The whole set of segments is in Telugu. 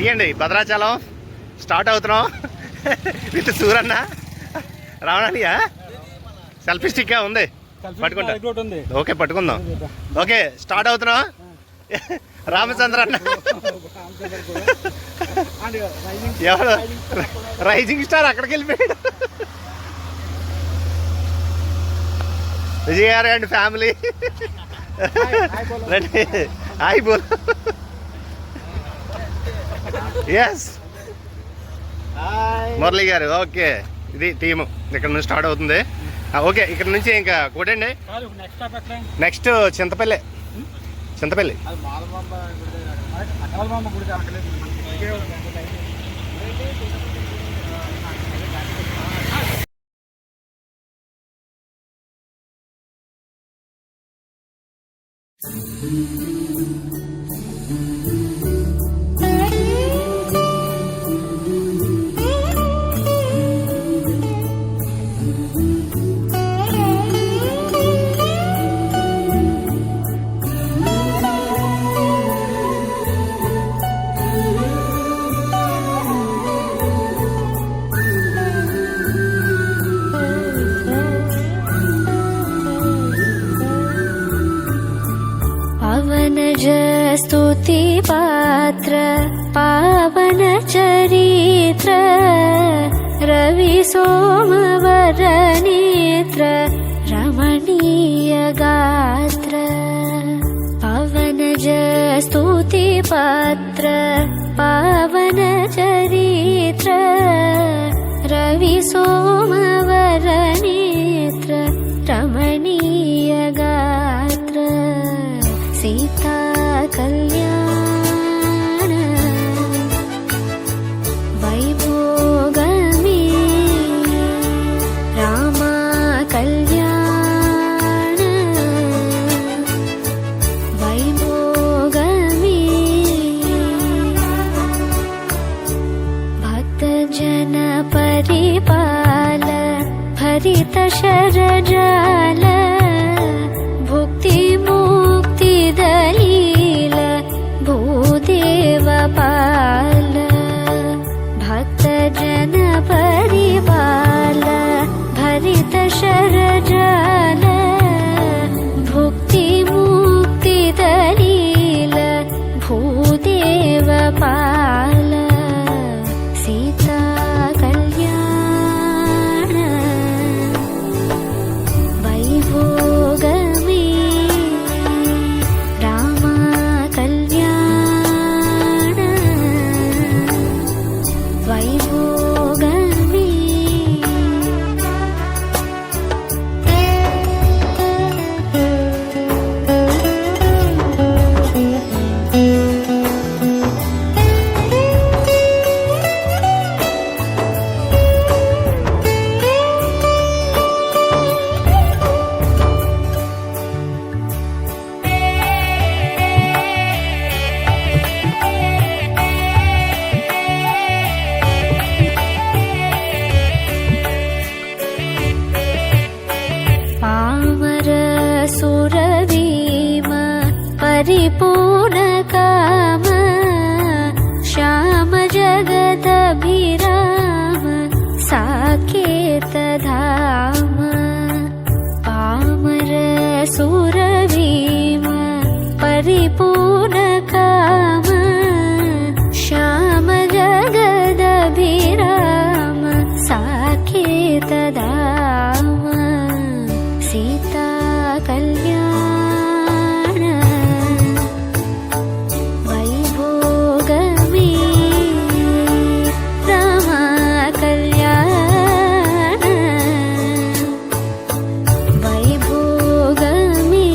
తీయండి. భద్రాచలం స్టార్ట్ అవుతున్నాం విత్ సూరన్న. రావణాలియా సెల్ఫీ స్టిక్ ఉంది, పట్టుకుంటా. ఓకే పట్టుకుందాం. ఓకే స్టార్ట్ అవుతున్నాం. రామచంద్ర అన్న ఎవరు రైజింగ్ స్టార్ అక్కడికి వెళ్ళిపోయాడు. Vijay garu and family. Hi బోల్. ఎస్ మురళి గారు. ఓకే ఇది టీము ఇక్కడ నుంచి స్టార్ట్ అవుతుంది. ఓకే ఇక్కడ నుంచి ఇంకా కొట్టండి. నెక్స్ట్ చింతపల్లి. చింతపల్లి स्तुति पात्र पावन चरित्र रवि सोमवर नेत्र रमणीय गात्र पवन स्तुति पात्र पावन चरित्र रवि सोमवर नेत्र रमणीय गात्र सीता कल्याण वैभोगमे रामा कल्याण वैभोगमे भक्तजन परिपाल भरित शरजाल भुक्ति मुक्ति दलील भूदेव पाल भक्तजन परिपाल भरित शरजाल भुक्ति मुक्ति दलील भूदेव पाल सीता कल्याण वैभोगमे रामा कल्याण वैभोगमे पामर सुरवीम परिपूर्ण काम श्याम जगदभिराम साकेत धाम पामर सुरवीम परिपूर्ण काम श्याम जगदभिराम साकेत धाम सीता कल्याण वैभोगमे रामा कल्याण वैभोगमे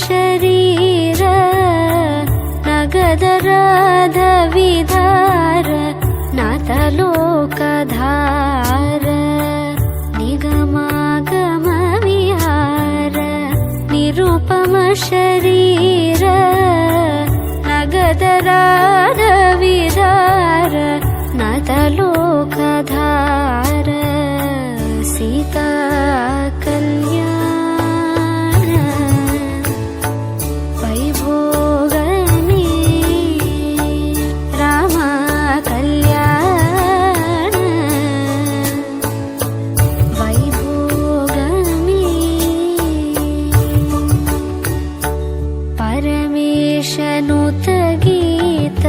शरीर नगदराध विधार नाथलोकधार निगमागम विहार निरुपम शरीर नगदराध विधार नाथलोकधार सीता कल्याण वैभोगमे राम कल्याण वैभोगमे परमेशनुत गीत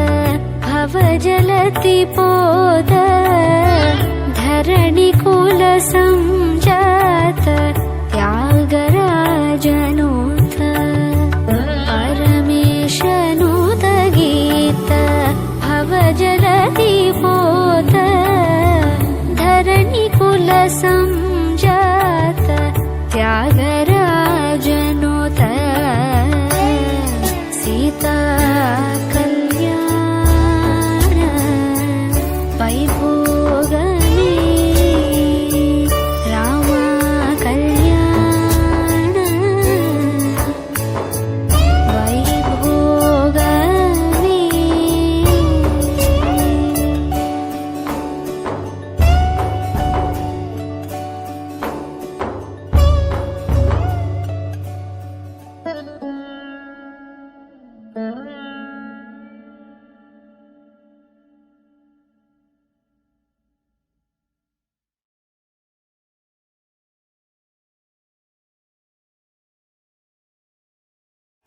भवजलति पोद धरणिकुल संजात त्यागराजनुत परमेशनुत गीत भवजलति पोद धरणिकुल संजात त्यागराजनुत सीता कल्याण वैभोगमे राम कल्याण वैभोगमे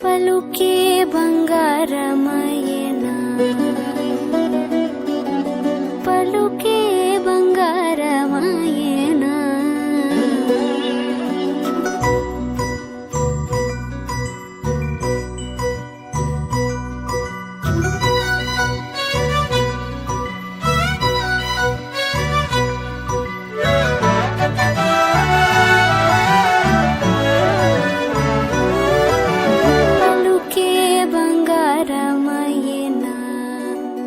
పలుకే బంగారమయనా పలుకే బంగారమయనా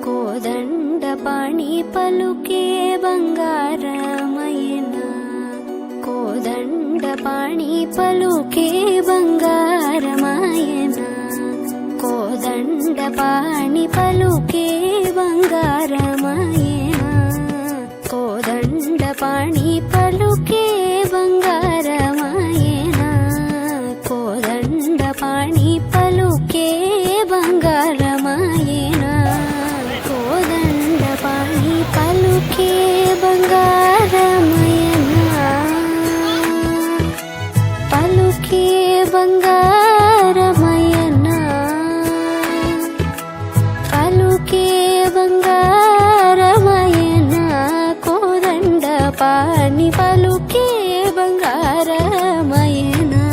కోదండపాణి పలుకే బంగారమయనా కోదండపాణి పలుకే బంగారమయనా కోదండపాణి పలుకే బంగారమయనా కోదండపాణి పలుకే బంగారమయనా కోదండపాణి పలుకే బంగారమయనా కోదండపాణి పలుకే బంగారమయనా పలుకే బంగారమయనా పలుకే బంగారమయనా కోదండపాణి పలుకే బంగారమయనా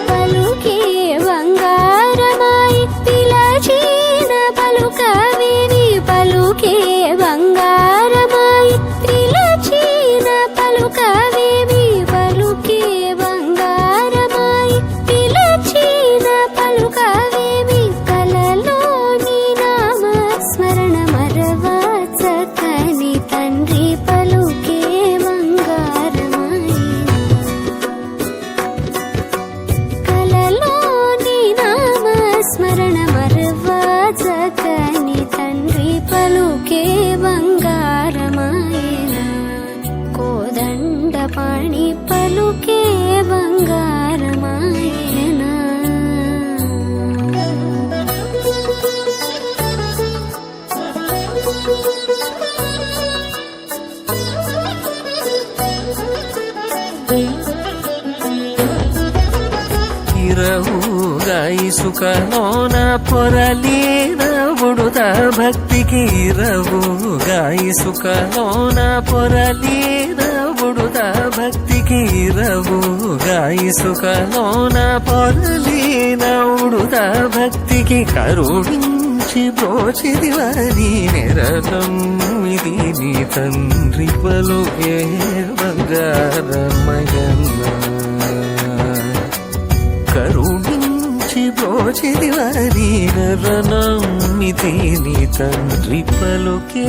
పలుకే బంగారమై పిలచిన పలుకవిని పలుకే బంగారమై పిలచిన పలుకవిని పలుకే బంగారమై పిలచిన పలుకవిని కలలోని నామ స్మరణ మరవా చక్కని తండ్రి పలుకే బంగారమయనా కలలోని నామ స్మరణ మరవా చక్కని తండ్రి పలుకే బంగారమయనా కోదండపాణి పలుకే బంగారమయనా ಇರವುಗ ಇಸುಕನೋನ ಪೊರಲಿನ ಬುಡುದ ಭಕ್ತಿಗೆ ಇರವುಗ ಇಸುಕನೋನ ಪೊರಲಿನ ಬುಡುದ ಭಕ್ತಿಗೆ ಇರವುಗ ಇಸುಕನೋನ ಪೊರಲಿನ ಉಡುದ నవ్వుడుత భక్తికి కరుణించి బ్రోచిదివని నెరతమ్మిది నీ తండ్రి పలుకే బంగారమయన్న కరుణించి బ్రోచిదివని నెరనమ్మిది నీ తండ్రి పలుకే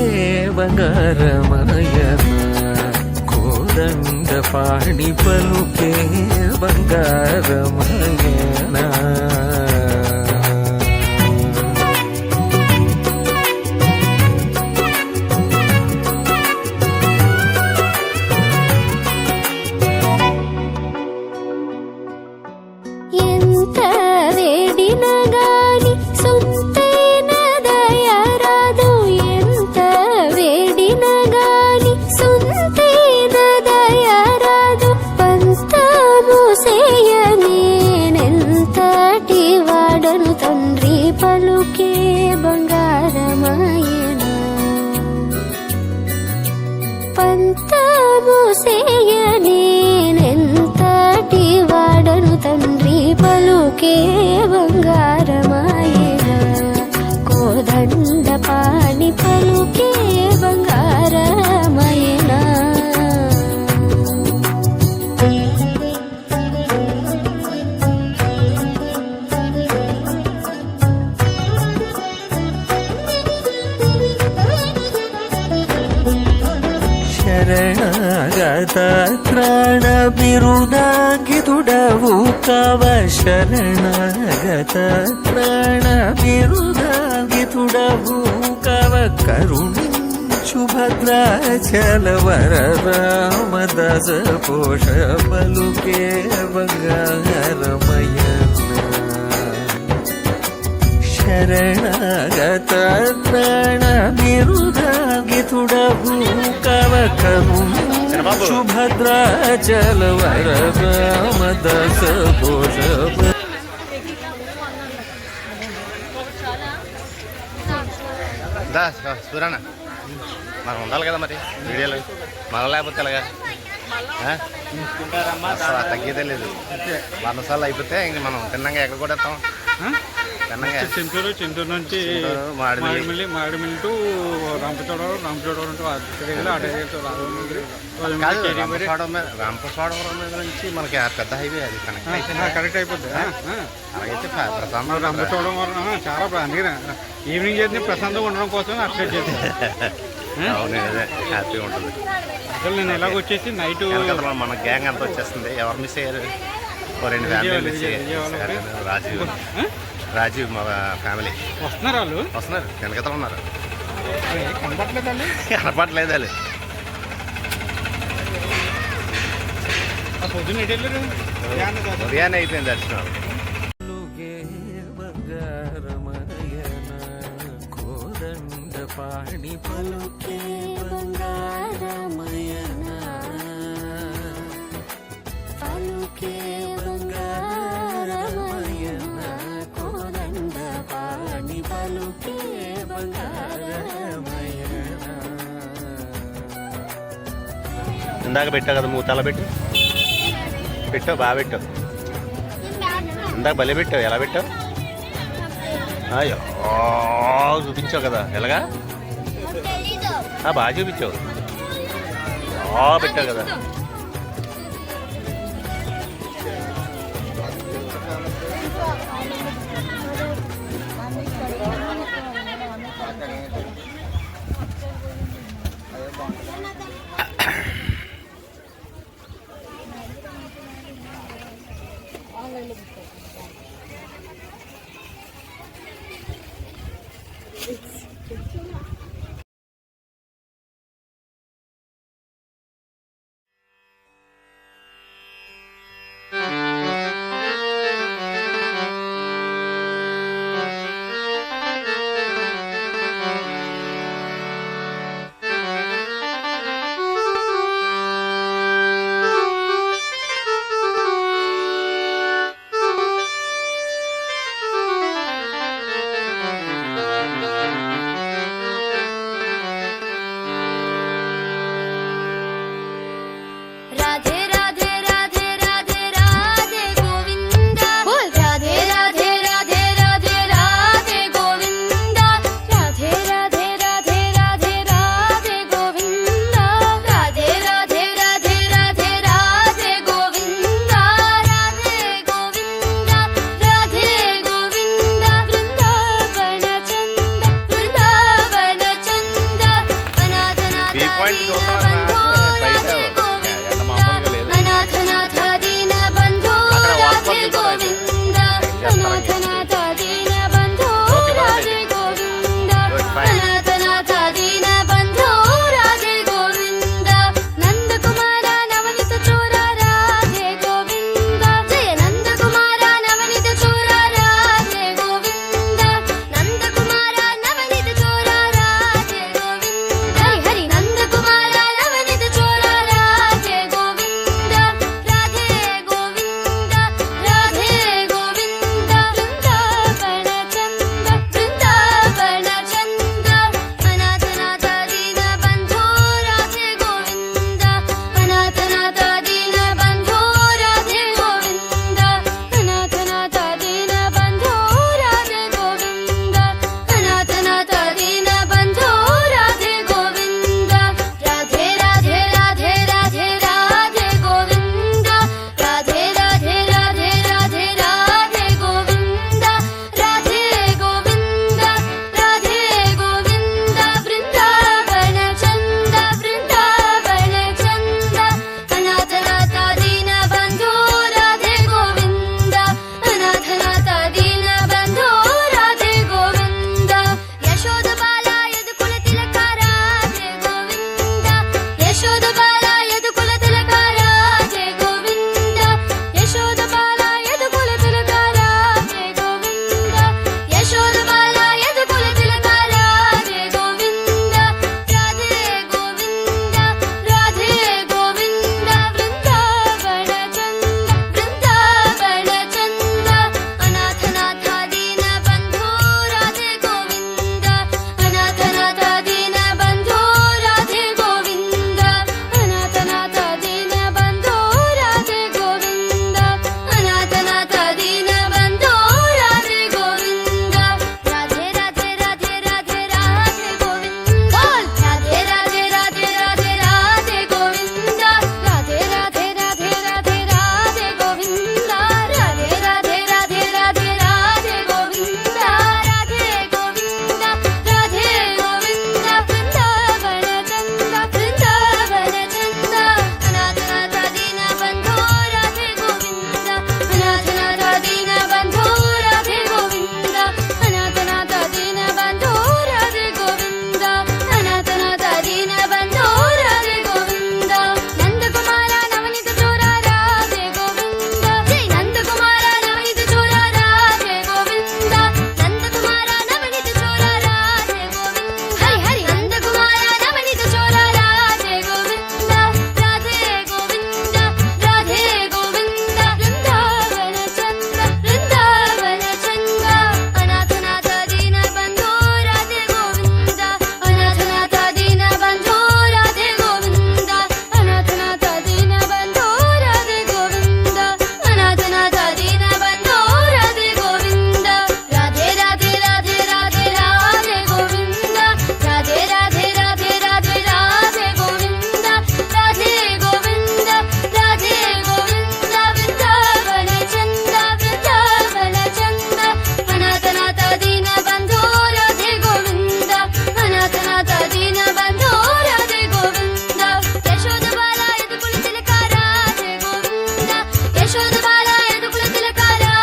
బంగారమయన్న కోదండ పాణి పలుకే బంగారమయనా ఎంత వేడిన గాని సొంతైన దయరాదు ఎంత వేడిన గాని సొంతైన దయరాదు పంతము సేయనేనెంతటి వాడను తండ్రి పలుకే బంగారమాయనా పంతము సేయనేనెంతటి వాడను తండ్రి పలుకే బంగారమాయనా కోదండ పాణి పలుకే బంగారమాయనా శరణాగత త్రాణ బిరుదాంగితుడవు కవ శరణాగత త్రాణ బిరుదాంగితుడవు కవ కరుణించు భద్రాచల వర రామదాస పోష పలుకే బంగారమయన్న శరణాగత త్రాణ బిరుదాంగితుడవు కవ కరుణించు భద్రాచల వర రామదాస పోష సూరన్న మనం ఉండాలి కదా మరి వీడియోలు మనం లేకపోతే ఎలాగా అసలు తగ్గేదే లేదు 100 సార్లు అయిపోతే ఇంక మనం తిన్నాక ఎక్కడ కూడా వస్తాం తిన్నాక చింతూరు నుంచి మారేడుమిల్లి టు రంపచోడవరం టు కాదు రామప్రసాదవరం మీద నుంచి మనకి ఆ పెద్ద హైవే అది కరెక్ట్ అయిపోద్ది అలాగైతే ప్రశాంతం రంపచోడవరం చాలా అందుకే ఈవినింగ్ చేసి ప్రశాంతంగా ఉండడం కోసం అప్డేట్ చేస్తాను అవును అదే హ్యాపీగా ఉంటుంది అసలు నేను ఎలాగ వచ్చేసి నైట్ మన గ్యాంగ్ అంతా వచ్చేస్తుంది ఎవరు మిస్ అయ్యారు 2 ఫ్యామిలీ మిస్ అయ్యారు రాజీవ్ మా ఫ్యామిలీ వస్తున్నారు వాళ్ళు వస్తున్నారు వెనకతలు ఉన్నారు కనపట్లేదు వాళ్ళు కనపట్లేదు వాళ్ళు పొద్దున్న ఎటు వెళ్ళారు ఉదయాన్నే అయిపోయింది దర్శనం కోదండ పాణి పలుకే బంగారమయనా పలుకే బంగారమాయనా కోదండ పాణి పలుకే బంగారమాయనా ఇందాక పెట్టావు కదా మూతల పెట్టావు బాగా పెట్టావు ఇందాక భలే పెట్టావు ఎలా పెట్టావు అయ్యో చూపించావు కదా ఎలాగా బాగా చూపించావు పెట్టావు కదా